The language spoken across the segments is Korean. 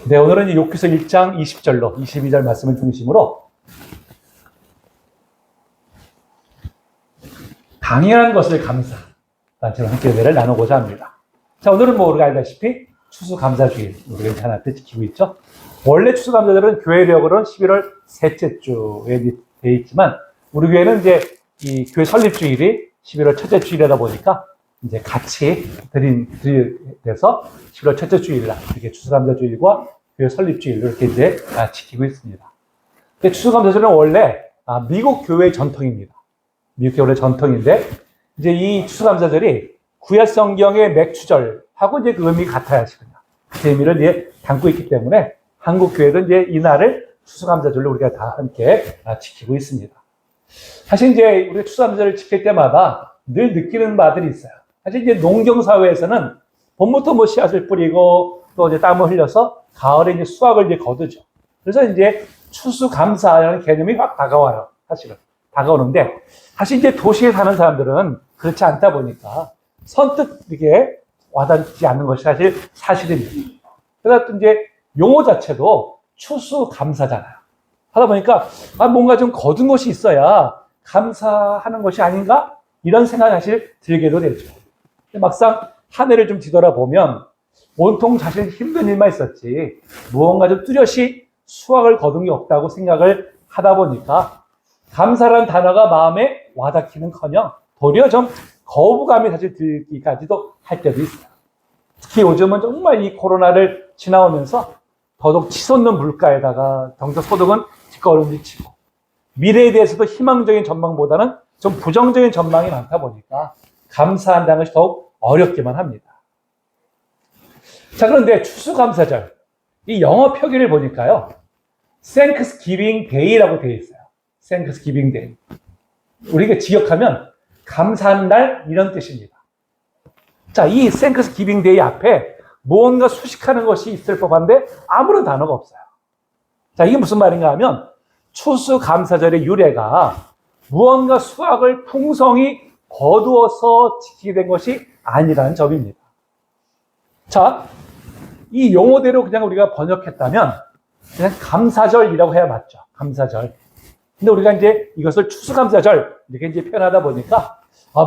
네, 오늘은 욥기서 1장 20절로 22절 말씀을 중심으로 당연한 것을 감사라는 채로 함께 은혜를 나누고자 합니다. 자, 오늘은 우리가 알다시피 추수감사주일, 우리가 하나 때 지키고 있죠. 원래 추수감사절은 교회력으로는 11월 셋째 주에 되어 있지만, 우리 교회는 이제 이 교회 설립주일이 11월 첫째 주일이다 보니까 이제 같이 드려서 11월 첫째 주일날 이렇게 추수감사주일과 교회 설립주일로 이렇게 이제 지키고 있습니다. 근데 추수감사절은 원래 미국 교회의 전통입니다. 미국 교회의 전통인데, 이제 이 추수감사절이 구약 성경의 맥추절하고 이제 그 의미가 같아야 하시거든요. 그 의미를 이제 담고 있기 때문에 한국 교회도 이제 이날을 추수감사절로 우리가 다 함께 지키고 있습니다. 사실 이제 우리가 추수감사절을 지킬 때마다 늘 느끼는 바들이 있어요. 사실 이제 농경사회에서는 봄부터 뭐 씨앗을 뿌리고 또 이제 땀을 흘려서 가을에 이제 수확을 이제 거두죠. 그래서 이제 추수감사라는 개념이 확 다가와요. 사실은. 다가오는데, 사실 이제 도시에 사는 사람들은 그렇지 않다 보니까 선뜻 이게 와닿지 않는 것이 사실입니다. 그래서 또 이제 용어 자체도 추수감사잖아요. 하다 보니까 뭔가 좀 거둔 것이 있어야 감사하는 것이 아닌가? 이런 생각이 사실 들게도 되죠. 막상 한 해를 좀 뒤돌아보면 온통 사실 힘든 일만 있었지 무언가 좀 뚜렷이 수확을 거둔 게 없다고 생각을 하다 보니까 감사라는 단어가 마음에 와닿기는커녕 도리어 좀 거부감이 사실 들기까지도 할 때도 있어요. 특히 요즘은 정말 이 코로나를 지나오면서 더더욱 치솟는 물가에다가 경제소득은 뒷걸음질치고 미래에 대해서도 희망적인 전망보다는 좀 부정적인 전망이 많다 보니까 감사한다는 것이 더욱 어렵기만 합니다. 자, 그런데 추수감사절, 이 영어 표기를 보니까요, Thanksgiving Day라고 되어 있어요. Thanksgiving Day. 우리가 직역하면 감사하는 날, 이런 뜻입니다. 자, 이 Thanksgiving Day 앞에 무언가 수식하는 것이 있을 법한데 아무런 단어가 없어요. 자, 이게 무슨 말인가 하면 추수감사절의 유래가 무언가 수확을 풍성히 거두어서 지키게 된 것이 아니라는 점입니다. 자, 이 용어대로 그냥 우리가 번역했다면 그냥 감사절이라고 해야 맞죠. 감사절. 근데 우리가 이제 이것을 추수감사절 이렇게 이제 표현하다 보니까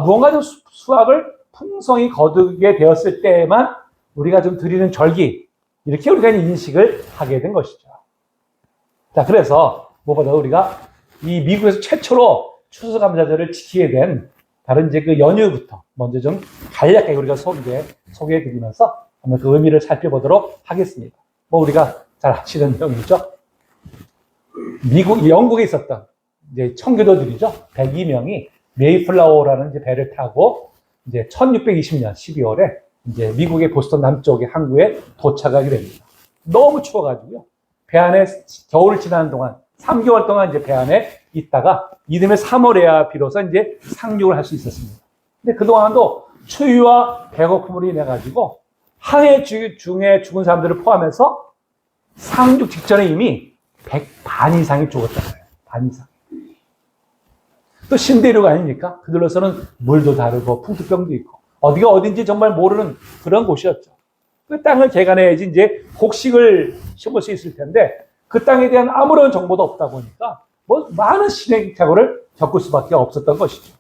무언가 좀 수확을 풍성히 거두게 되었을 때에만 우리가 좀 드리는 절기, 이렇게 우리가 인식을 하게 된 것이죠. 자, 그래서 무엇보다 우리가 이 미국에서 최초로 추수감사절을 지키게 된 다른 이제 그 연유부터 먼저 좀 간략하게 우리가 소개해 드리면서 한번 그 의미를 살펴보도록 하겠습니다. 우리가 잘 아시는 내용이죠. 영국에 있었던 이제 청교도들이죠. 102명이 메이플라워라는 이제 배를 타고 이제 1620년 12월에 이제 미국의 보스턴 남쪽의 항구에 도착하게 됩니다. 너무 추워가지고요. 배 안에 겨울을 지나는 동안 3개월 동안 이제 배 안에 있다가 이듬해 3월에야 비로소 이제 상륙을 할 수 있었습니다. 근데 그동안도 추위와 배고픔으로 인해 가지고 항해 중에 죽은 사람들을 포함해서 상륙 직전에 이미 100반 이상이 죽었다는 거예요. 반 이상. 또 신대륙 아닙니까? 그들로서는 물도 다르고 풍토병도 있고 어디가 어딘지 정말 모르는 그런 곳이었죠. 그 땅을 개간해야지 이제 곡식을 심을 수 있을 텐데 그 땅에 대한 아무런 정보도 없다 보니까 많은 신행착오를 겪을 수밖에 없었던 것이죠.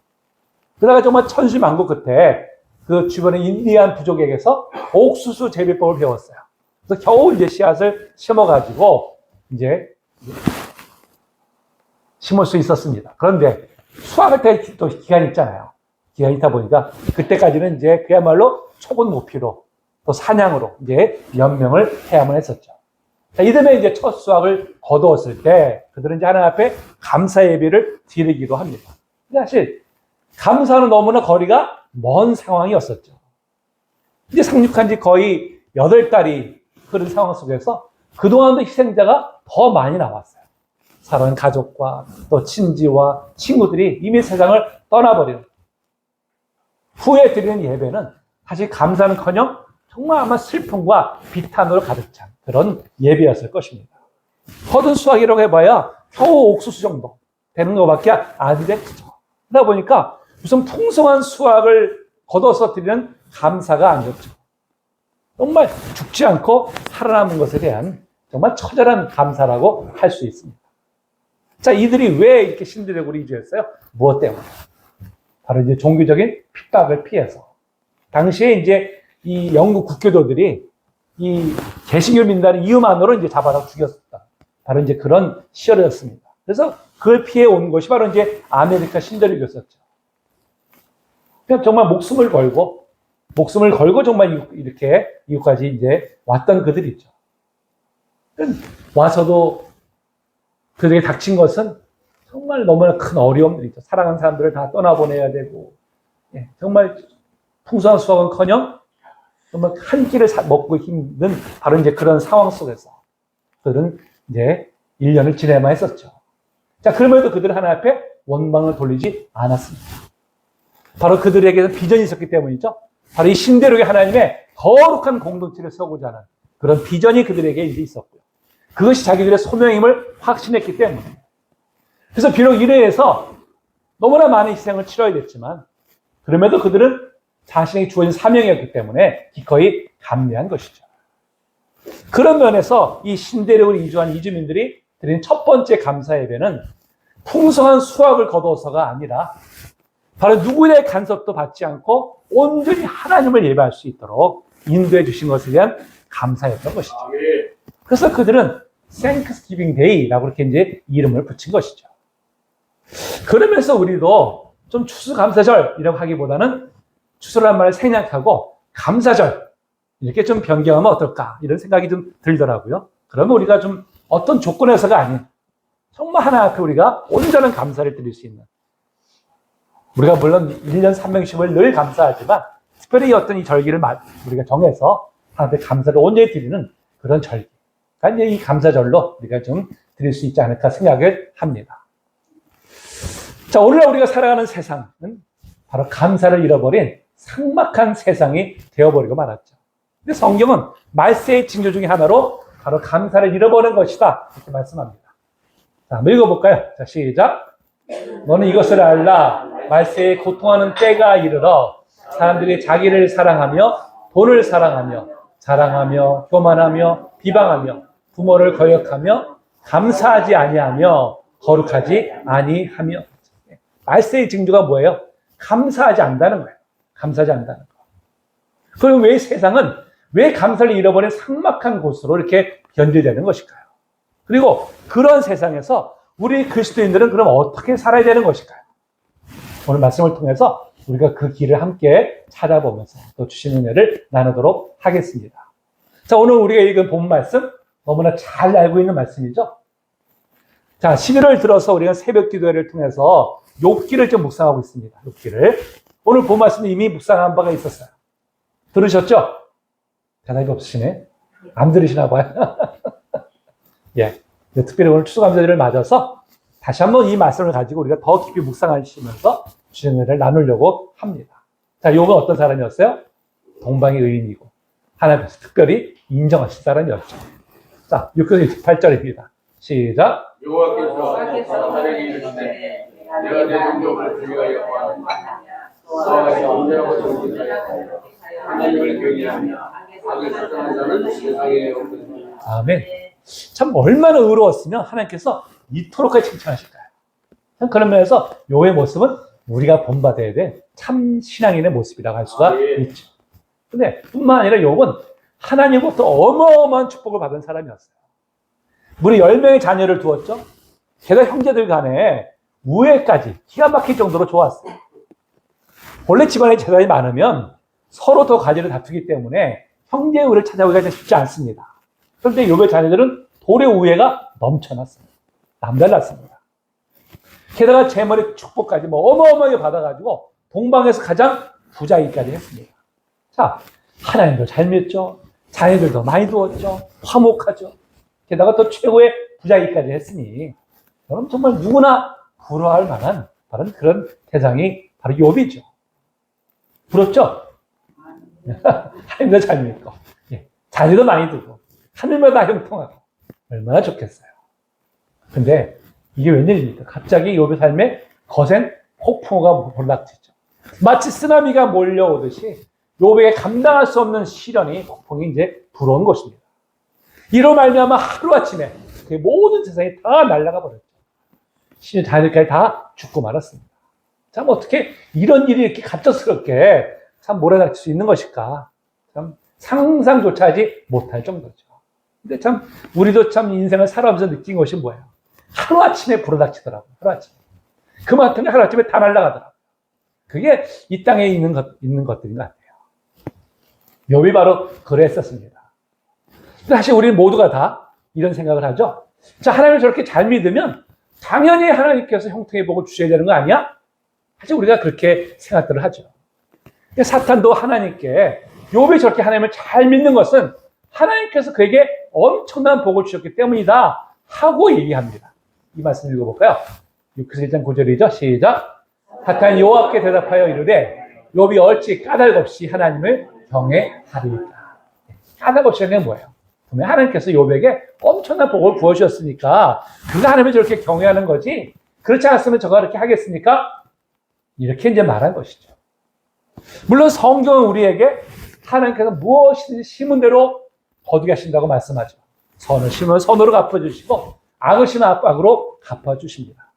그러다가 정말 천시만고 끝에 그 주변의 인디안 부족에게서 옥수수 재배법을 배웠어요. 그래서 겨우 이제 씨앗을 심어가지고 이제 심을 수 있었습니다. 그런데 수확할 때 또 기간이 있잖아요. 기간이 있다 보니까 그때까지는 이제 그야말로 초본 모피로 또 사냥으로 이제 연명을 해야만 했었죠. 자, 이듬해 이제 첫 수확을 거두었을 때 그들은 이제 하나님 앞에 감사 예배를 드리기도 합니다. 근데 사실 감사는 너무나 거리가 먼 상황이었었죠. 이제 상륙한 지 거의 8달이 흐른 상황 속에서 그동안도 희생자가 더 많이 나왔어요. 사랑하는 가족과 또 친지와 친구들이 이미 세상을 떠나버리는, 후에 드리는 예배는 사실 감사는커녕 정말 아마 슬픔과 비탄으로 가득 찬 그런 예배였을 것입니다. 거둔 수확이라고 해봐야 겨우 옥수수 정도 되는 것밖에 안 됐죠. 그러다 보니까 무슨 풍성한 수확을 거둬서 드리는 감사가 아니었죠. 정말 죽지 않고 살아남은 것에 대한 정말 처절한 감사라고 할 수 있습니다. 자, 이들이 왜 이렇게 신대륙으로 이주했어요? 무엇 때문에? 바로 이제 종교적인 핍박을 피해서. 당시에 이제 이 영국 국교도들이 이 개신교를 믿는다는 이유만으로 이제 잡아다 죽였었다. 바로 이제 그런 시절이었습니다. 그래서 그걸 피해 온 것이 바로 이제 아메리카 신대륙이었었죠. 그냥 정말 목숨을 걸고 정말 이렇게 이곳까지 이제 왔던 그들이죠. 와서도 그들에게 닥친 것은 정말 너무나 큰 어려움들이죠. 사랑하는 사람들을 다 떠나보내야 되고, 정말 풍성한 수확은커녕 정말 한 끼를 먹고 힘든 바로 이제 그런 상황 속에서 그들은 이제 1년을 지내야만 했었죠. 자, 그럼에도 그들은 하나님 앞에 원망을 돌리지 않았습니다. 바로 그들에게는 비전이 있었기 때문이죠. 바로 이 신대륙의 하나님의 거룩한 공동체를 세우고자 하는 그런 비전이 그들에게 이제 있었고요. 그것이 자기들의 소명임을 확신했기 때문에. 그래서 비록 이로 인해서 너무나 많은 희생을 치러야 됐지만, 그럼에도 그들은 자신에게 주어진 사명이었기 때문에 기꺼이 감내한 것이죠. 그런 면에서 이 신대륙을 이주한 이주민들이 드린 첫 번째 감사 예배는 풍성한 수확을 거둬서가 아니라 바로 누구의 간섭도 받지 않고 온전히 하나님을 예배할 수 있도록 인도해 주신 것에 대한 감사였던 것이죠. 그래서 그들은 Thanksgiving Day라고 이렇게 이제 이름을 붙인 것이죠. 그러면서 우리도 좀 추수감사절이라고 하기보다는 추수라는 말을 생략하고 감사절 이렇게 좀 변경하면 어떨까 이런 생각이 좀 들더라고요. 그러면 우리가 좀 어떤 조건에서가 아닌 정말 하나 앞에 우리가 온전한 감사를 드릴 수 있는, 우리가 물론 1년 360을 늘 감사하지만 특별히 어떤 이 절기를 우리가 정해서 하나님께 감사를 온전히 드리는 그런 절기, 그러니까 이 감사절로 우리가 좀 드릴 수 있지 않을까 생각을 합니다. 자, 오늘날 우리가 살아가는 세상은 바로 감사를 잃어버린 삭막한 세상이 되어버리고 말았죠. 근데 성경은 말세의 징조 중에 하나로 바로 감사를 잃어버린 것이다 이렇게 말씀합니다. 자, 한번 읽어볼까요? 자, 시작. 너는 이것을 알라. 말세에 고통하는 때가 이르러 사람들이 자기를 사랑하며 돈을 사랑하며 자랑하며 교만하며 비방하며 부모를 거역하며 감사하지 아니하며 거룩하지 아니하며. 말세의 징조가 뭐예요? 감사하지 않는다는 거예요. 감사하지 않는다는 거. 그럼 왜 세상은 왜 감사를 잃어버린 삭막한 곳으로 이렇게 변질되는 것일까요? 그리고 그런 세상에서 우리 그리스도인들은 그럼 어떻게 살아야 되는 것일까요? 오늘 말씀을 통해서 우리가 그 길을 함께 찾아보면서 또 주신 은혜를 나누도록 하겠습니다. 자, 오늘 우리가 읽은 본 말씀 너무나 잘 알고 있는 말씀이죠. 자, 11월 들어서 우리가 새벽 기도회를 통해서 욥기를 좀 묵상하고 있습니다. 욥기를. 오늘 본 말씀은 이미 묵상한 바가 있었어요. 들으셨죠? 대답이 없으시네. 안 들으시나 봐요. 예. 특별히 오늘 추수감사절을 맞아서 다시 한번 이 말씀을 가지고 우리가 더 깊이 묵상하시면서 주신 은혜를 나누려고 합니다. 자, 욥은 어떤 사람이었어요? 동방의 의인이고 하나님 앞에서 특별히 인정하신 사람이었죠. 자, 6절 28절입니다. 시작. 여호와께서 사람에게 이르시되 내가 내 동족을 위하여 너와 같이 온전하고 정직하여 하나님을 경외하며 악을 사랑하는 자는 세상에 없느니라. 아멘. 참 얼마나 의로웠으면 하나님께서 이토록까지 칭찬하실까요? 그런 면에서 욥의 모습은 우리가 본받아야 될 참 신앙인의 모습이라고 할 수가 있죠. 근데 뿐만 아니라 욥은 하나님으로부터 어마어마한 축복을 받은 사람이었어요. 무려 10명의 자녀를 두었죠. 게다가 형제들 간에 우애까지 기가 막힐 정도로 좋았어요. 원래 집안에 재산이 많으면 서로 더 가지를 다투기 때문에 형제의 우애를 찾아오기가 쉽지 않습니다. 그런데 욥의 자녀들은 돌의 우애가 넘쳐났습니다. 남달랐습니다. 게다가 재물의 축복까지 어마어마하게 받아가지고 동방에서 가장 부자이기까지 했습니다. 자, 하나님도 잘 믿죠. 자녀들도 많이 두었죠. 화목하죠. 게다가 또 최고의 부자이기까지 했으니 여러분 정말 누구나 부러워할 만한 바로 그런 대상이 바로 욥이죠. 부럽죠? 하나님도 잘 믿고 자녀도 많이 두고 하늘마다 형통하고 얼마나 좋겠어요. 근데 이게 웬일입니까? 갑자기 욥의 삶에 거센 폭풍우가 몰락치죠. 마치 쓰나미가 몰려오듯이 욥에게 감당할 수 없는 시련이 폭풍이 이제 불어온 것입니다. 이로 말미암아 하루아침에 그 모든 세상이 다 날아가 버렸죠. 신의 자녀들까지 다 죽고 말았습니다. 참 어떻게 이런 일이 이렇게 갑작스럽게 참 몰아닥칠 수 있는 것일까? 참 상상조차 하지 못할 정도죠. 근데 참 우리도 참 인생을 살아가면서 느낀 것이 뭐예요? 하루아침에 불어닥치더라고요. 하루아침에. 그만큼에 하루아침에 다 날아가더라고요. 그게 이 땅에 있는 것들인 것 같아요. 욥이 바로 그랬었습니다. 사실 우리 모두가 다 이런 생각을 하죠. 자, 하나님을 저렇게 잘 믿으면 당연히 하나님께서 형통의 복을 주셔야 되는 거 아니야? 사실 우리가 그렇게 생각들을 하죠. 사탄도 하나님께 욥이 저렇게 하나님을 잘 믿는 것은 하나님께서 그에게 엄청난 복을 주셨기 때문이다 하고 얘기합니다. 이 말씀 읽어볼까요? 6절 1장 9절이죠. 시작. 사탄이 여호와께 대답하여 이르되 욥이 어찌 까닭 없이 하나님을 경외하리이까. 까닭 없이 하는 게 뭐예요? 분명 하나님께서 욥에게 엄청난 복을 부어주셨으니까 그가 하나님을 저렇게 경외하는 거지, 그렇지 않았으면 저가 그렇게 하겠습니까? 이렇게 이제 말한 것이죠. 물론 성경은 우리에게 하나님께서 무엇이든지 심은 대로 거두게 하신다고 말씀하죠. 선을 심으면 선으로 갚아주시고 악을 심으면 악으로 갚아주십니다.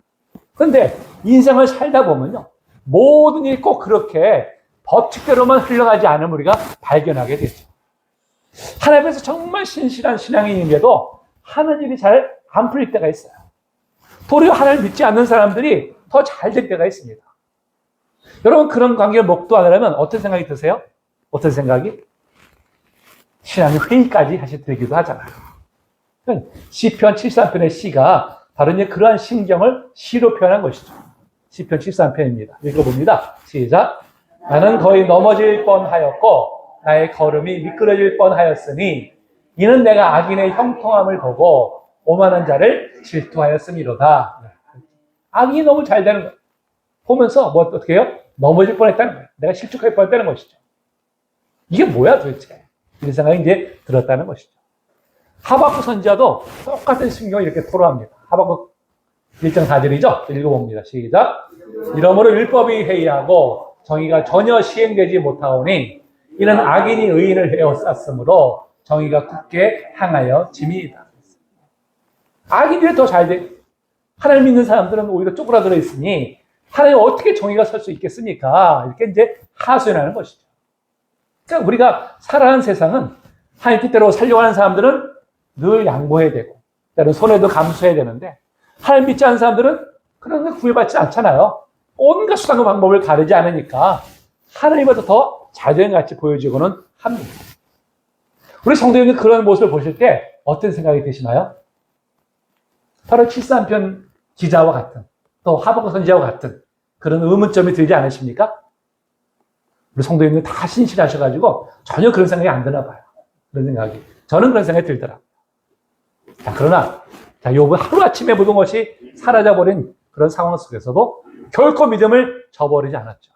그런데 인생을 살다 보면요, 모든 일이 꼭 그렇게 법칙대로만 흘러가지 않음을 우리가 발견하게 되죠. 하나님께서 정말 신실한 신앙인임에도 하는 일이 잘 안 풀릴 때가 있어요. 도리어 하나님을 믿지 않는 사람들이 더 잘 될 때가 있습니다. 여러분, 그런 관계를 목도하려면 어떤 생각이 드세요? 어떤 생각이? 신앙의 회의까지 사실 들기도 하잖아요. 시편 73편의 시가 바로 이제 그러한 심경을 시로 표현한 것이죠. 시편 73편입니다. 읽어봅니다. 시작. 나는 거의 넘어질 뻔하였고 나의 걸음이 미끄러질 뻔하였으니 이는 내가 악인의 형통함을 보고 오만한 자를 질투하였음이로다. 악이 너무 잘 되는 거예요. 보면서 뭐 어떻게 해요? 넘어질 뻔했다는 거예요. 내가 실족할 뻔했다는 것이죠. 이게 뭐야 도대체? 이런 생각이 이제 들었다는 것이죠. 하박국 선지자도 똑같은 심경을 이렇게 토로합니다. 하박국 1장 4절이죠? 읽어봅니다. 시작. 이러므로 율법이 회의하고 정의가 전혀 시행되지 못하오니 이는 악인이 의인을 에워쌌으므로 정의가 굳게 향하여 짐이다. 악인들이 더 잘 돼. 하나님 믿는 사람들은 오히려 쪼그라들어 있으니 하나님 어떻게 정의가 설 수 있겠습니까? 이렇게 이제 하소연하는 것이죠. 그러니까 우리가 살아가는 세상은 하나님 뜻대로 살려고 하는 사람들은 늘 양보해야 되고 때로는 손해도 감수해야 되는데 하나님 믿지 않는 사람들은 그런 거 구애받지 않잖아요. 온갖 수단과 방법을 가르지 않으니까 하나님보다 더 잘 되는 것 같이 보여지고는 합니다. 우리 성도님들 그런 모습을 보실 때 어떤 생각이 드시나요? 바로 73편 기자와 같은, 또 하박국 선지자와 같은 그런 의문점이 들지 않으십니까? 우리 성도님들 다 신실하셔가지고 전혀 그런 생각이 안 드나 봐요. 그런 생각이. 저는 그런 생각이 들더라고요. 자, 그러나 욥은 하루아침에 모든 것이 사라져버린 그런 상황 속에서도 결코 믿음을 저버리지 않았죠.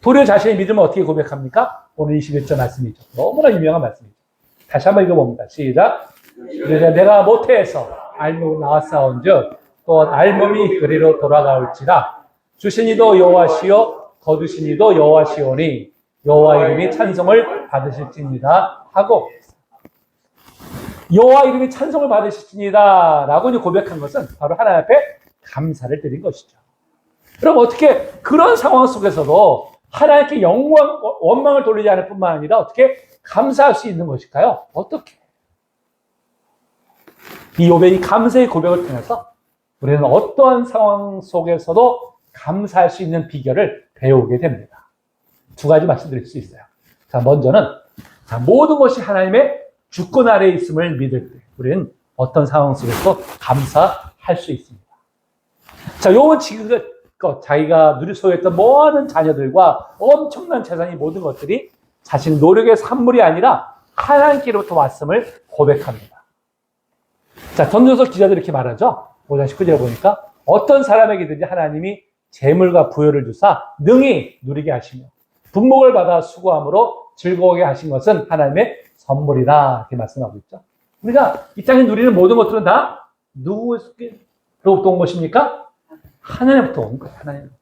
도리어 자신의 믿음을 어떻게 고백합니까? 오늘 21절 말씀이죠. 너무나 유명한 말씀이죠. 다시 한번 읽어봅니다. 시작. 이르되 내가 모태에서 알몸 나왔사온 즉 또 알몸이 그리로 돌아가올지라 주신 이도 여호와시요 거두신 이도 여호와시오니 여호와 이름이 찬송을 받으실지니라 하고, 여호와 이름이 찬송을 받으실지니라 라고 고백한 것은 바로 하나님 앞에 감사를 드린 것이죠. 그럼 어떻게 그런 상황 속에서도 하나님께 영광, 원망을 돌리지 않을 뿐만 아니라 어떻게 감사할 수 있는 것일까요? 어떻게? 이 욥의 이 감사의 고백을 통해서 우리는 어떠한 상황 속에서도 감사할 수 있는 비결을 배우게 됩니다. 두 가지 말씀드릴 수 있어요. 자, 먼저는 모든 것이 하나님의 주권 아래에 있음을 믿을 때 우리는 어떤 상황 속에서도 감사할 수 있습니다. 자, 욥은 지금껏 자기가 누릴 소유했던 많은 자녀들과 엄청난 재산이 모든 것들이 자신의 노력의 산물이 아니라 하나님께로부터 왔음을 고백합니다. 자, 전도서 기자들이 이렇게 말하죠. 5장 19절에 보니까 어떤 사람에게든지 하나님이 재물과 부여를 주사 능히 누리게 하시며 분목을 받아 수고함으로 즐거워하게 하신 것은 하나님의 선물이다 이렇게 말씀하고 있죠. 우리가 이 땅에 누리는 모든 것들은 다 누구로부터 온 것입니까? 하나님부터 온 거예요. 하나님부터.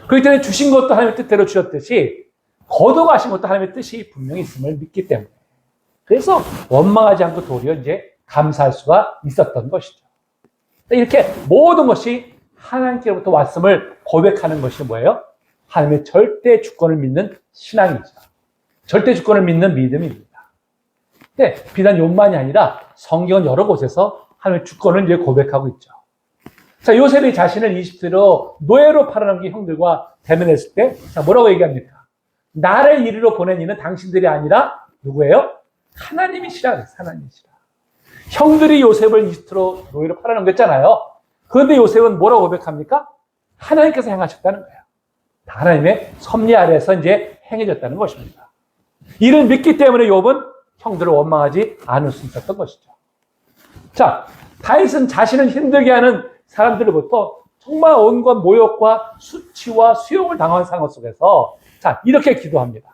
그렇기 때문에 주신 것도 하나님의 뜻대로 주셨듯이 거둬가신 것도 하나님의 뜻이 분명히 있음을 믿기 때문에 그래서 원망하지 않고 도리어 이제 감사할 수가 있었던 것이죠. 이렇게 모든 것이 하나님께로부터 왔음을 고백하는 것이 뭐예요? 하나님의 절대 주권을 믿는 신앙이죠. 절대 주권을 믿는 믿음입니다. 근데 비단 요만이 아니라 성경은 여러 곳에서 하나님의 주권을 이제 고백하고 있죠. 자, 요셉이 자신을 이집트로 노예로 팔아넘긴 형들과 대면했을 때, 자, 뭐라고 얘기합니까? 나를 이리로 보낸 이는 당신들이 아니라 누구예요? 하나님이시라 그랬어요. 하나님이시라. 형들이 요셉을 이집트로 노예로 팔아넘겼잖아요. 그런데 요셉은 뭐라고 고백합니까? 하나님께서 행하셨다는 거예요. 하나님의 섭리 아래에서 이제 행해졌다는 것입니다. 이를 믿기 때문에 욥은 형들을 원망하지 않을 수 있었던 것이죠. 자, 다윗은 자신을 힘들게 하는 사람들로부터 정말 온갖 모욕과 수치와 수용을 당한 상황 속에서 자, 이렇게 기도합니다.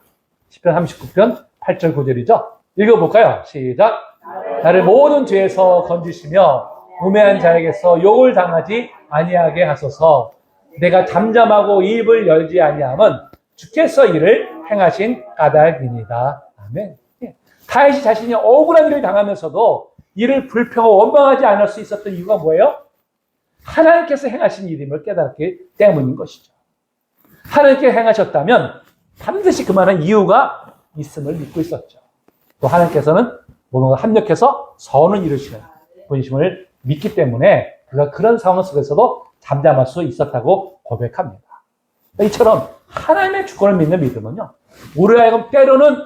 시편 39편 8절 9절이죠. 읽어볼까요? 시작. 나를 모든 죄에서 건지시며 우매한 자에게서 욕을 당하지 아니하게 하소서. 내가 잠잠하고 입을 열지 아니함은 주께서 이를 행하신 까닭이니이다. 아멘. 다윗이 자신이 억울한 일을 당하면서도 이를 불평하고 원망하지 않을 수 있었던 이유가 뭐예요? 하나님께서 행하신 일임을 깨달았기 때문인 것이죠. 하나님께 행하셨다면 반드시 그만한 이유가 있음을 믿고 있었죠. 또 하나님께서는 모든 걸 합력해서 선을 이루시는 분이심을 믿기 때문에 그가 그런 상황 속에서도 잠잠할 수 있었다고 고백합니다. 이처럼 하나님의 주권을 믿는 믿음은요, 우리 하여금 때로는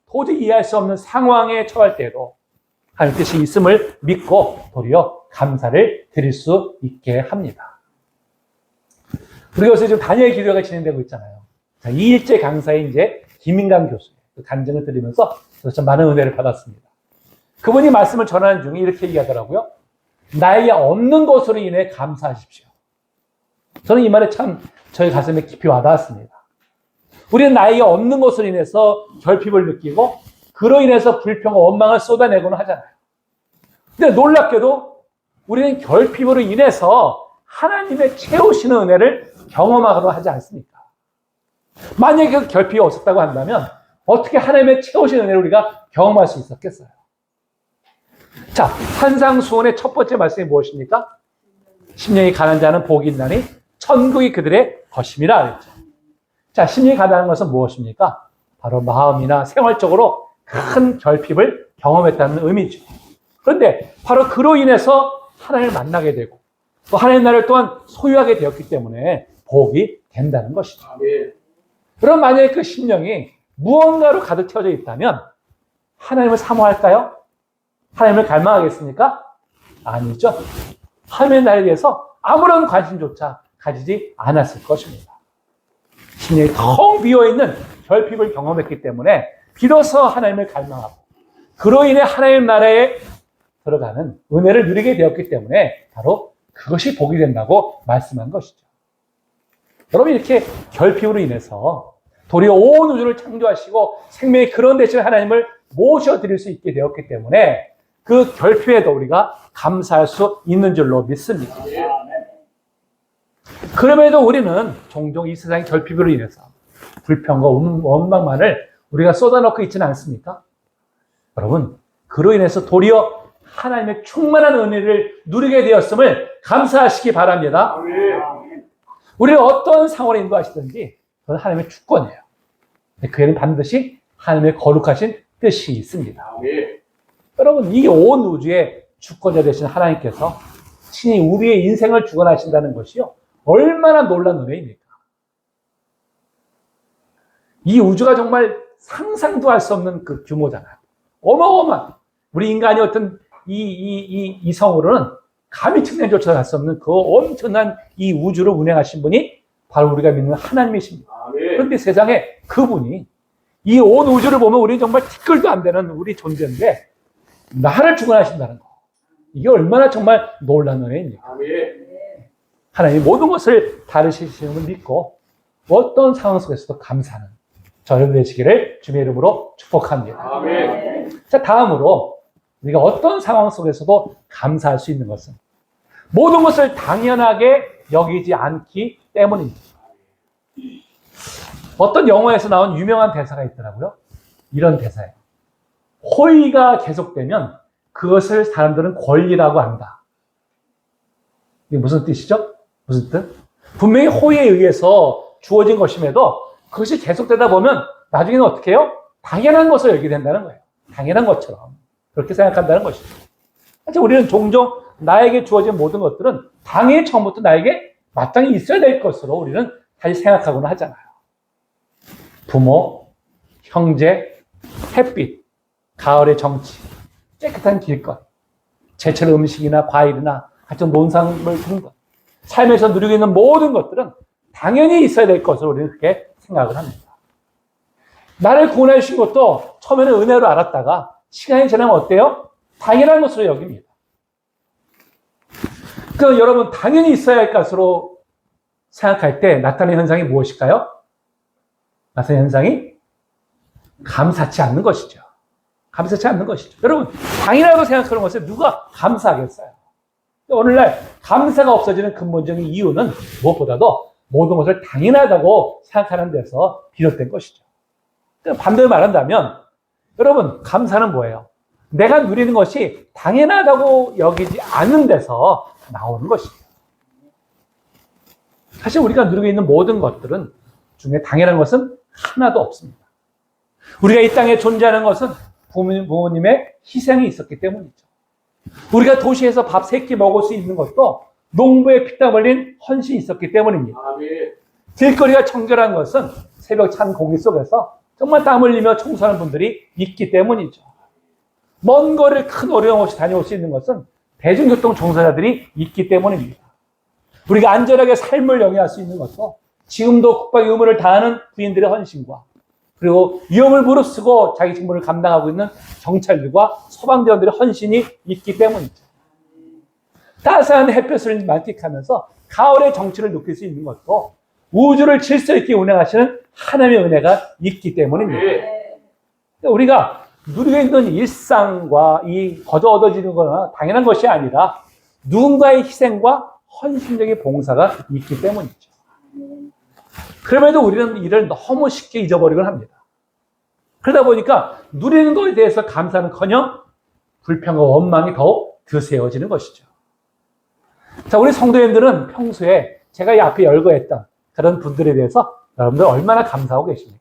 도저히 이해할 수 없는 상황에 처할 때에도 하나님 뜻이 있음을 믿고 도리어 감사를 드릴 수 있게 합니다. 우리가 요새 지금 다니엘 기도회가 진행되고 있잖아요. 자, 2일째 강사인 이제 김인강 교수의 그 간증을 드리면서 참 많은 은혜를 받았습니다. 그분이 말씀을 전하는 중에 이렇게 얘기하더라고요. 나에게 없는 것으로 인해 감사하십시오. 저는 이 말에 참 저희 가슴에 깊이 와닿았습니다. 우리는 나에게 없는 것으로 인해서 결핍을 느끼고 그로 인해서 불평과 원망을 쏟아내고는 하잖아요. 근데 놀랍게도 우리는 결핍으로 인해서 하나님의 채우시는 은혜를 경험하거나 하지 않습니까? 만약에 그 결핍이 없었다고 한다면 어떻게 하나님의 채우시는 은혜를 우리가 경험할 수 있었겠어요? 자, 산상수훈의 첫 번째 말씀이 무엇입니까? 심령이 가난한 자는 복이 있나니 천국이 그들의 것임이라 그랬죠. 자, 심령이 가난한 것은 무엇입니까? 바로 마음이나 생활적으로 큰 결핍을 경험했다는 의미죠. 그런데 바로 그로 인해서 하나님을 만나게 되고 또 하나님 나라를 또한 소유하게 되었기 때문에 복이 된다는 것이죠. 그럼 만약에 그 심령이 무언가로 가득 채워져 있다면 하나님을 사모할까요? 하나님을 갈망하겠습니까? 아니죠. 하나님의 나라에 대해서 아무런 관심조차 가지지 않았을 것입니다. 심령이 텅 비어있는 결핍을 경험했기 때문에 비로소 하나님을 갈망하고 그로 인해 하나님 나라에 들어가는 은혜를 누리게 되었기 때문에 바로 그것이 복이 된다고 말씀한 것이죠. 여러분, 이렇게 결핍으로 인해서 도리어 온 우주를 창조하시고 생명의 그런 대신 하나님을 모셔드릴 수 있게 되었기 때문에 그 결핍에도 우리가 감사할 수 있는 줄로 믿습니다. 그럼에도 우리는 종종 이 세상의 결핍으로 인해서 불평과 원망만을 우리가 쏟아놓고 있지는 않습니까? 여러분, 그로 인해서 도리어 하나님의 충만한 은혜를 누리게 되었음을 감사하시기 바랍니다. 우리를 어떤 상황에 인도하시든지 그건 하나님의 주권이에요. 그에는 반드시 하나님의 거룩하신 뜻이 있습니다. 여러분, 이 온 우주의 주권자 되신 하나님께서 친히 우리의 인생을 주관하신다는 것이요, 얼마나 놀라운 은혜입니까? 이 우주가 정말 상상도 할 수 없는 그 규모잖아요. 어마어마한, 우리 인간이 어떤 이 성으로는 감히 측량조차 할 수 없는 그 엄청난 이 우주를 운행하신 분이 바로 우리가 믿는 하나님이십니다. 그런데 세상에 그분이 이 온 우주를 보면 우리는 정말 티끌도 안 되는 우리 존재인데 나를 주관하신다는 거, 이게 얼마나 정말 놀라운 은혜입니까? 하나님이 모든 것을 다루시는 걸 믿고 어떤 상황 속에서도 감사하는 저를 되시기를 주님의 이름으로 축복합니다. 자, 다음으로 우리가 어떤 상황 속에서도 감사할 수 있는 것은 모든 것을 당연하게 여기지 않기 때문입니다. 어떤 영화에서 나온 유명한 대사가 있더라고요. 이런 대사예요. 호의가 계속되면 그것을 사람들은 권리라고 한다. 이게 무슨 뜻이죠? 무슨 뜻? 분명히 호의에 의해서 주어진 것임에도 그것이 계속되다 보면 나중에는 어떻게 해요? 당연한 것을 여기게 된다는 거예요. 당연한 것처럼. 그렇게 생각한다는 것이죠. 사실 우리는 종종 나에게 주어진 모든 것들은 당연히 처음부터 나에게 마땅히 있어야 될 것으로 우리는 다시 생각하고는 하잖아요. 부모, 형제, 햇빛, 가을의 정치, 깨끗한 길것, 제철 음식이나 과일이나 각종 논산물 그런 것, 삶에서 누리고 있는 모든 것들은 당연히 있어야 될 것으로 우리는 그렇게 생각을 합니다. 나를 구원해 주신 것도 처음에는 은혜로 알았다가 시간이 지나면 어때요? 당연한 것으로 여깁니다. 그럼 여러분 당연히 있어야 할 것으로 생각할 때 나타나는 현상이 무엇일까요? 나타나는 현상이 감사치 않는 것이죠. 감사치 않는 것이죠. 여러분 당연하다고 생각하는 것에 누가 감사하겠어요? 오늘날 감사가 없어지는 근본적인 이유는 무엇보다도 모든 것을 당연하다고 생각하는 데서 비롯된 것이죠. 반대로 말한다면 여러분 감사는 뭐예요? 내가 누리는 것이 당연하다고 여기지 않는 데서 나오는 것이죠. 사실 우리가 누리고 있는 모든 것들은 중에 당연한 것은 하나도 없습니다. 우리가 이 땅에 존재하는 것은 부모님의 희생이 있었기 때문이죠. 우리가 도시에서 밥 3끼 먹을 수 있는 것도 농부의 피땀 흘린 헌신이 있었기 때문입니다. 길거리가 청결한 것은 새벽 찬 공기 속에서 정말 땀 흘리며 청소하는 분들이 있기 때문이죠. 먼 거리를 큰 어려움 없이 다녀올 수 있는 것은 대중교통 종사자들이 있기 때문입니다. 우리가 안전하게 삶을 영위할 수 있는 것도 지금도 국방의 의무를 다하는 부인들의 헌신과 그리고 위험을 무릅쓰고 자기 직무를 감당하고 있는 경찰들과 소방대원들의 헌신이 있기 때문이죠. 따스한 햇볕을 만끽하면서 가을의 정취를 느낄 수 있는 것도 우주를 질서 있게 운행하시는 하나님의 은혜가 있기 때문입니다. 우리가 누리고 있는 일상과 이 거저 얻어지는 거나 당연한 것이 아니라 누군가의 희생과 헌신적인 봉사가 있기 때문이죠. 그럼에도 우리는 이를 너무 쉽게 잊어버리곤 합니다. 그러다 보니까 누리는 것에 대해서 감사는커녕 불평과 원망이 더욱 드세워지는 것이죠. 자, 우리 성도님들은 평소에 제가 이 앞에 열거했던 그런 분들에 대해서 여러분들 얼마나 감사하고 계십니까?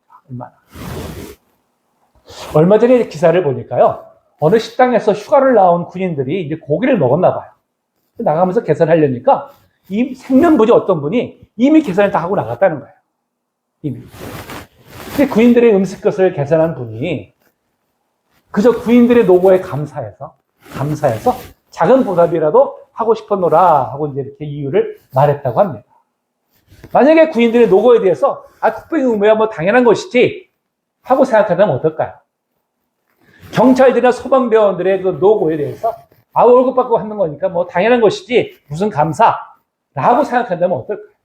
얼마 전에 기사를 보니까요. 어느 식당에서 휴가를 나온 군인들이 이제 고기를 먹었나 봐요. 나가면서 계산하려니까 이 생면부지 어떤 분이 이미 계산을 다 하고 나갔다는 거예요. 이미. 근데 구인들의 음식것을 계산한 분이 그저 구인들의 노고에 감사해서 작은 보답이라도 하고 싶었노라 하고 이제 이렇게 이유를 말했다고 합니다. 만약에 구인들의 노고에 대해서 국방의 의무야 뭐 당연한 것이지 하고 생각한다면 어떨까요? 경찰들이나 소방대원들의 그 노고에 대해서 월급 받고 하는 거니까 뭐 당연한 것이지 무슨 감사라고 생각한다면 어떨까요?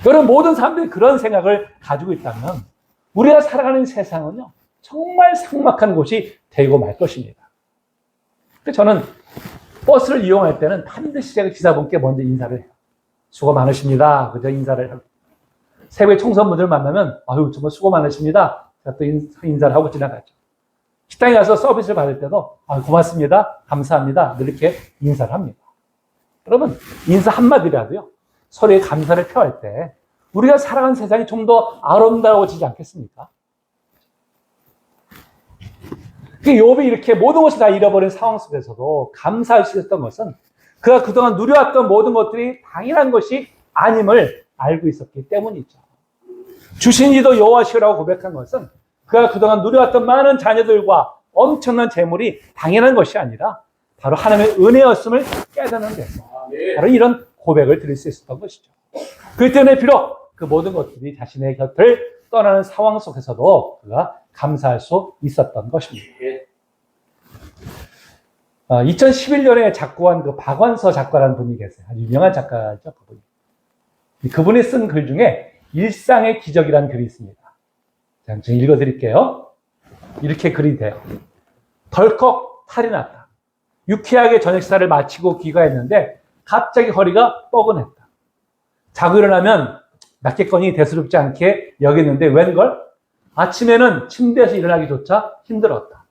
여러분 모든 사람들이 그런 생각을 가지고 있다면 우리가 살아가는 세상은요 정말 삭막한 곳이 되고 말 것입니다. 저는 버스를 이용할 때는 반드시 제가 기사분께 먼저 인사를 해요. 수고 많으십니다. 그저 인사를 하고 새벽에 청소년분들 만나면 아유 정말 수고 많으십니다. 제가 또 인사를 하고 지나가죠. 식당에 가서 서비스를 받을 때도 고맙습니다. 감사합니다. 늘 이렇게 인사를 합니다. 여러분 인사 한마디라도요. 서로의 감사를 표할 때 우리가 살아가는 세상이 좀 더 아름다워지지 않겠습니까? 욥이 이렇게 모든 것을 다 잃어버린 상황 속에서도 감사할 수 있었던 것은 그가 그동안 누려왔던 모든 것들이 당연한 것이 아님을 알고 있었기 때문이죠. 주신 이도 여호와시라고 고백한 것은 그가 그동안 누려왔던 많은 자녀들과 엄청난 재물이 당연한 것이 아니라 바로 하나님의 은혜였음을 깨닫는 데서 바로 이런 고백을 드릴 수 있었던 것이죠. 그렇기 때문에 비록 그 모든 것들이 자신의 곁을 떠나는 상황 속에서도 그가 감사할 수 있었던 것입니다. 2011년에 작고한 그 박완서 작가라는 분이 계세요. 아주 유명한 작가죠, 그분이. 그분이 쓴 글 중에 일상의 기적이라는 글이 있습니다. 자, 좀 읽어드릴게요. 이렇게 글이 돼요. 덜컥 탈이 났다. 유쾌하게 저녁 식사를 마치고 귀가했는데 갑자기 허리가 뻐근했다. 자고 일어나면 낫겠거니 대수롭지 않게 여겼는데 웬걸? 아침에는 침대에서 일어나기조차 힘들었다.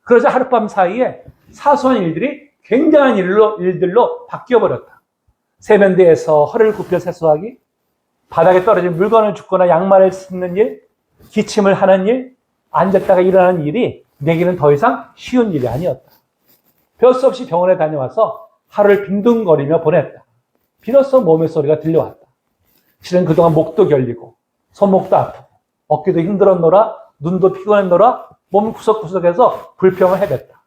그러자 하룻밤 사이에 사소한 일들이 굉장한 일들로 바뀌어버렸다. 세면대에서 허리를 굽혀 세수하기, 바닥에 떨어진 물건을 줍거나 양말을 씻는 일, 기침을 하는 일, 앉았다가 일어나는 일이 내게는 더 이상 쉬운 일이 아니었다. 별 수 없이 병원에 다녀와서 하루를 빈둥거리며 보냈다. 비로소 몸의 소리가 들려왔다. 실은 그동안 목도 결리고 손목도 아프고 어깨도 힘들었노라, 눈도 피곤했노라, 몸 구석구석에서 불평을 해댔다.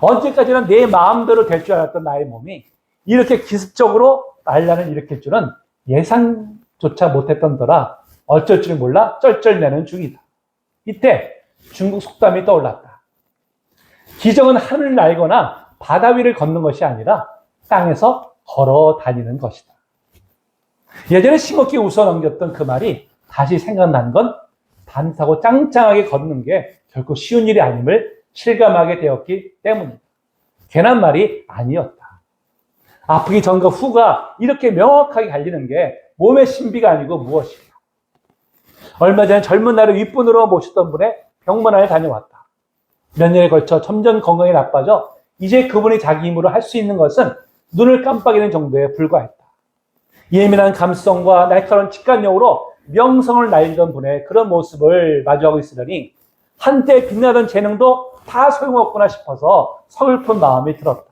언제까지나 내 마음대로 될 줄 알았던 나의 몸이 이렇게 기습적으로 난란을 일으킬 줄은 예상조차 못했던더라. 어쩔 줄 몰라 쩔쩔매는 중이다. 이때 중국 속담이 떠올랐다. 기적은 하늘을 날거나 바다 위를 걷는 것이 아니라 땅에서 걸어 다니는 것이다. 예전에 싱겁게 웃어넘겼던 그 말이 다시 생각난 건 반사고 짱짱하게 걷는 게 결코 쉬운 일이 아님을 실감하게 되었기 때문이다. 괜한 말이 아니었다. 아프기 전과 후가 이렇게 명확하게 갈리는 게 몸의 신비가 아니고 무엇일까? 얼마 전에 젊은 날에 윗분으로 모셨던 분의 병문안에 다녀왔다. 몇 년에 걸쳐 점점 건강이 나빠져 이제 그분이 자기 힘으로 할 수 있는 것은 눈을 깜빡이는 정도에 불과했다. 예민한 감수성과 날카로운 직관력으로 명성을 날리던 분의 그런 모습을 마주하고 있으려니 한때 빛나던 재능도 다 소용없구나 싶어서 서글픈 마음이 들었다.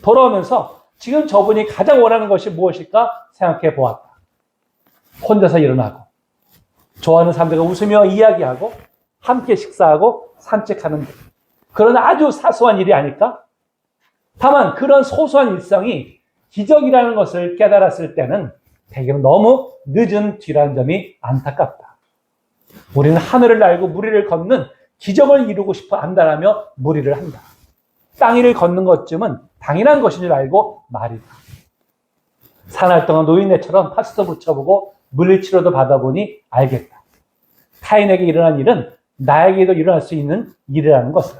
돌아오면서 지금 저분이 가장 원하는 것이 무엇일까 생각해 보았다. 혼자서 일어나고 좋아하는 사람들과 웃으며 이야기하고 함께 식사하고 산책하는 것. 그런 아주 사소한 일이 아닐까? 다만 그런 소소한 일상이 기적이라는 것을 깨달았을 때는 대개는 너무 늦은 뒤라는 점이 안타깝다. 우리는 하늘을 날고 무리를 걷는 기적을 이루고 싶어 한다라며 무리를 한다. 땅 위를 걷는 것쯤은 당연한 것인 줄 알고 말이다. 사나흘 동안 노인네처럼 파스도 붙여보고 물리치료도 받아보니 알겠다. 타인에게 일어난 일은 나에게도 일어날 수 있는 일이라는 것을.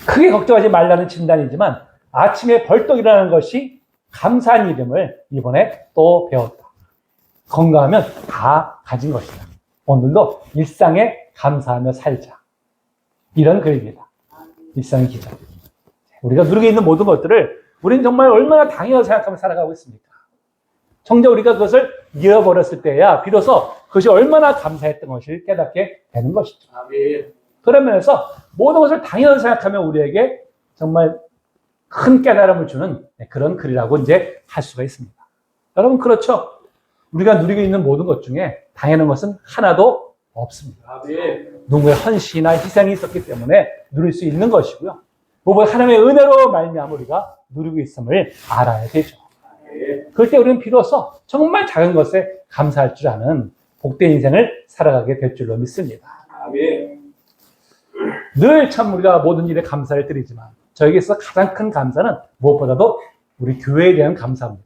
크게 걱정하지 말라는 진단이지만 아침에 벌떡 일어나는 것이 감사한 이름을 이번에 또 배웠다. 건강하면 다 가진 것이다. 오늘도 일상에 감사하며 살자. 이런 글입니다. 일상의 기적. 우리가 누리고 있는 모든 것들을 우리는 정말 얼마나 당연하게 생각하며 살아가고 있습니까? 정작 우리가 그것을 잃어버렸을 때야 비로소 그것이 얼마나 감사했던 것을 깨닫게 되는 것이죠. 그런 면에서 모든 것을 당연하게 생각하며 우리에게 정말 큰 깨달음을 주는 그런 글이라고 이제 할 수가 있습니다. 여러분 그렇죠? 우리가 누리고 있는 모든 것 중에 당연한 것은 하나도 없습니다. 누구의 헌신이나 희생이 있었기 때문에 누릴 수 있는 것이고요. 무엇보다 하나님의 은혜로 말미암아 우리가 누리고 있음을 알아야 되죠. 그럴 때 우리는 비로소 정말 작은 것에 감사할 줄 아는 복된 인생을 살아가게 될 줄로 믿습니다. 늘 참 우리가 모든 일에 감사를 드리지만 저에게 있어서 가장 큰 감사는 무엇보다도 우리 교회에 대한 감사입니다.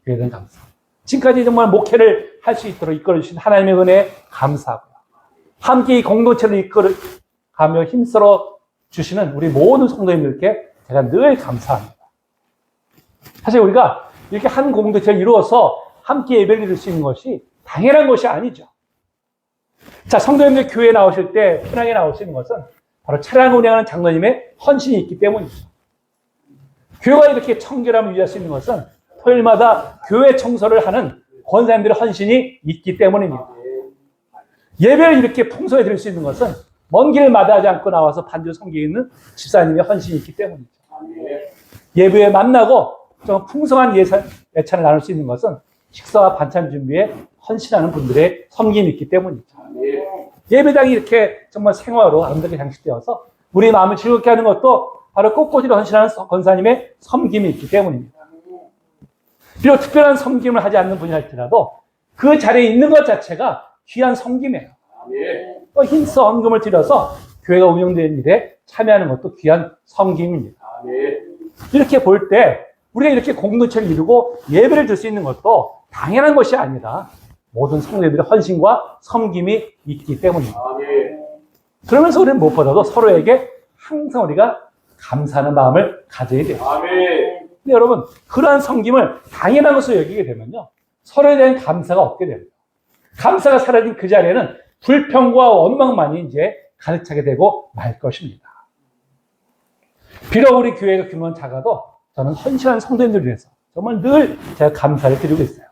교회에 대한 감사. 지금까지 정말 목회를 할 수 있도록 이끌어주신 하나님의 은혜에 감사하고요. 함께 이 공동체를 이끌어가며 힘써 주시는 우리 모든 성도님들께 제가 늘 감사합니다. 사실 우리가 이렇게 한 공동체를 이루어서 함께 예배를 드릴 수 있는 것이 당연한 것이 아니죠. 자, 성도님들 교회에 나오실 때 편하게 나오시는 것은 바로 차량을 운행하는 장로님의 헌신이 있기 때문이죠. 교회가 이렇게 청결함을 유지할 수 있는 것은 토요일마다 교회 청소를 하는 권사님들의 헌신이 있기 때문입니다. 예배를 이렇게 풍성히 드릴 수 있는 것은 먼 길 마다하지 않고 나와서 반주 섬기는 집사님의 헌신이 있기 때문이죠. 예배에 만나고 좀 풍성한 예찬을 나눌 수 있는 것은 식사와 반찬 준비에 헌신하는 분들의 섬김이 있기 때문이죠. 예배당이 이렇게 정말 생화로 아름답게 장식되어서 우리 마음을 즐겁게 하는 것도 바로 꽃꽂이로 헌신하는 권사님의 섬김이 있기 때문입니다. 비록 특별한 섬김을 하지 않는 분이 할지라도 그 자리에 있는 것 자체가 귀한 섬김이에요. 또 힘써 헌금을 들여서 교회가 운영되는 일에 참여하는 것도 귀한 섬김입니다. 이렇게 볼 때 우리가 이렇게 공동체를 이루고 예배를 드릴 수 있는 것도 당연한 것이 아니라 모든 성도들의 헌신과 섬김이 있기 때문입니다. 그러면서 우리는 무엇보다도 서로에게 항상 우리가 감사하는 마음을 가져야 돼요. 근데 여러분, 그러한 섬김을 당연한 것으로 여기게 되면요, 서로에 대한 감사가 없게 됩니다. 감사가 사라진 그 자리에는 불평과 원망만이 이제 가득 차게 되고 말 것입니다. 비록 우리 교회가 규모는 작아도 저는 헌신한 성도님들을 위해서 정말 늘 제가 감사를 드리고 있어요.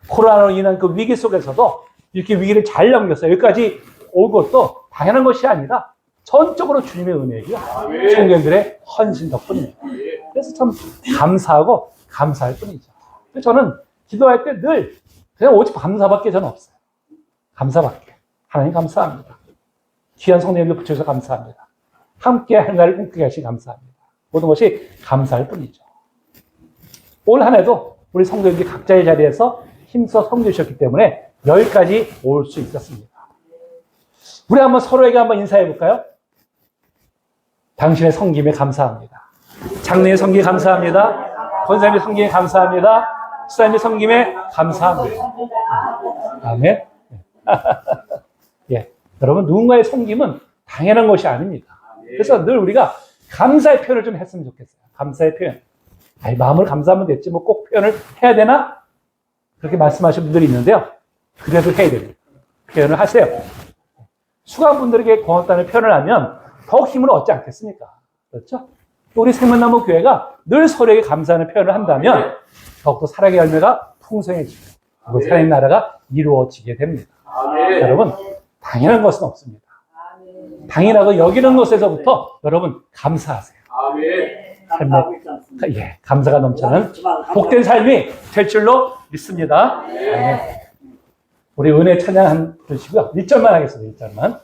코로나로 인한 그 위기 속에서도 이렇게 위기를 잘 넘겨서 여기까지 온 것도 당연한 것이 아니라 전적으로 주님의 은혜이고요. 성도님들의 헌신 덕분입니다. 그래서 참 감사하고 감사할 뿐이죠. 그래서 저는 기도할 때 늘 그냥 오직 감사밖에 저는 없어요. 감사밖에. 하나님 감사합니다. 귀한 성도님들 붙여서 감사합니다. 함께 할 날을 꿈꾸게 하시 감사합니다. 모든 것이 감사할 뿐이죠. 올 한 해도 우리 성도님들이 각자의 자리에서 힘써 섬겨 주셨기 때문에 여기까지 올 수 있었습니다. 우리 한번 서로에게 한번 인사해 볼까요? 당신의 섬김에 감사합니다. 장로의 섬김에 감사합니다. 권사님의 섬김에 감사합니다. 수사님의 섬김에 감사합니다. 아멘. 예, 여러분 누군가의 섬김은 당연한 것이 아닙니다. 그래서 늘 우리가 감사의 표현을 좀 했으면 좋겠어요. 감사의 표현. 아니, 마음을 감사하면 됐지 뭐 꼭 표현을 해야 되나? 그렇게 말씀하시는 분들이 있는데요. 그래도 해야 됩니다. 표현을 하세요. 수고한 분들에게 고맙다는 표현을 하면 더욱 힘을 얻지 않겠습니까? 그렇죠? 또 우리 생명나무 교회가 늘 서로에게 감사하는 표현을 한다면 더욱더 사랑의 열매가 풍성해지고 그리고 하나님 나라가 이루어지게 됩니다. 여러분, 당연한 것은 없습니다. 당연하고 여기는 것에서부터 여러분 감사하세요. 삶에, 예, 감사가 넘치는 복된 삶이 될 줄로 믿습니다. 우리 은혜 찬양 한 주시고요. 1절만 하겠습니다. 1절만.